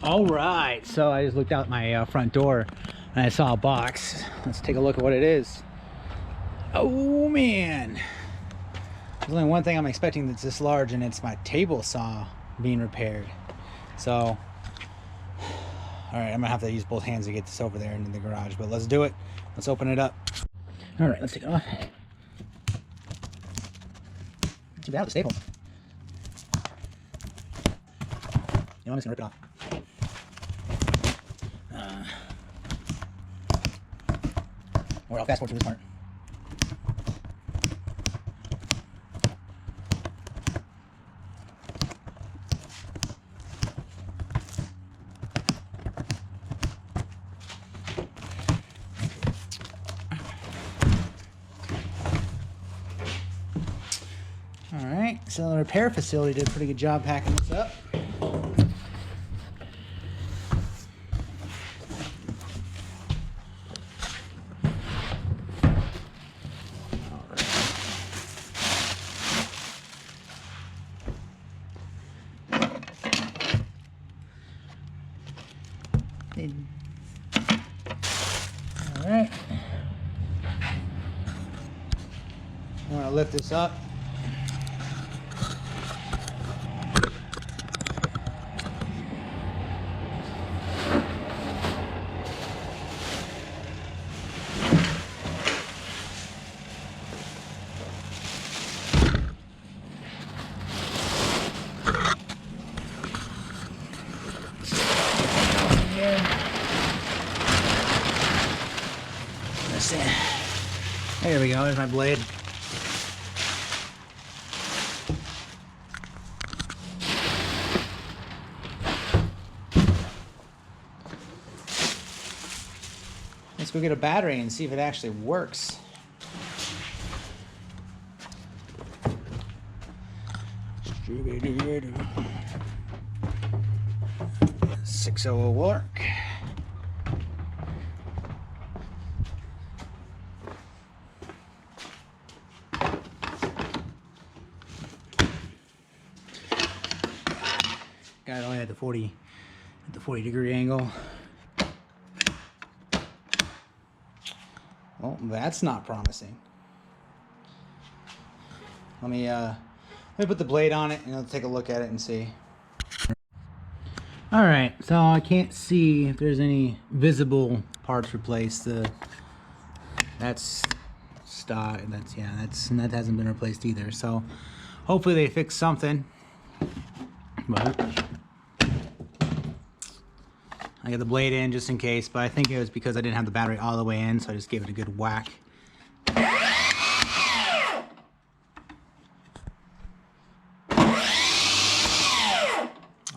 All right, so I just looked out my front door and I saw a box. Let's take a look at what it is. Oh man, there's only one thing I'm expecting that's this large, and it's my table saw being repaired. So, all right, I'm gonna have to use both hands to get this over there into the garage, but let's do it. Let's open it up. All right, let's take it off. Not too bad with the staples. You know, I'm just gonna rip it off. Or I'll fast forward through this part. All right, so the repair facility did a pretty good job packing this up. All right, I'm gonna lift this up. There we go, there's my blade. Let's go get a battery and see if it actually works. Six will work. Got it only at the 40 degree angle. Well, that's not promising. Let me put the blade on it and I'll take a look at it and see. All right, so I can't see if there's any visible parts replaced. That's stock. That hasn't been replaced either. So hopefully they fix something. But I got the blade in just in case, but I think it was because I didn't have the battery all the way in, so I just gave it a good whack.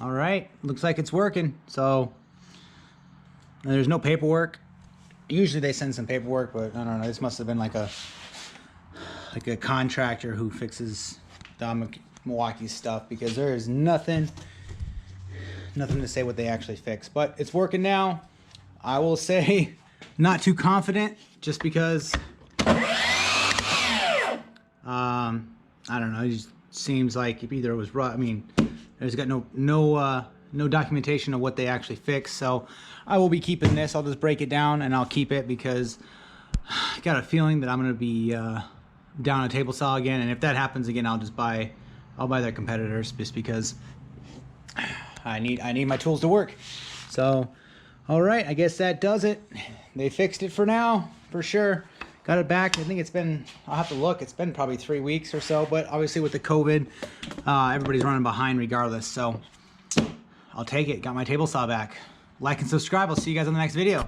All right, looks like it's working. So there's no paperwork. Usually they send some paperwork, but I don't know. This must have been like a contractor who fixes Milwaukee stuff, because there is nothing to say what they actually fixed. But it's working now. I will say not too confident, just because I don't know, it just seems like either it was rough. I mean, there's got no documentation of what they actually fixed. So I will be keeping this. I'll just break it down and I'll keep it, because I got a feeling that I'm gonna be down a table saw again, and if that happens again, I'll buy their competitors, just because I need my tools to work. So, all right, I guess that does it. They fixed it for now, for sure. Got it back. I think it's been, I'll have to look, it's been probably 3 weeks or so, but obviously with the COVID, everybody's running behind regardless. So I'll take it. Got my table saw back. Like and subscribe. I'll see you guys on the next video.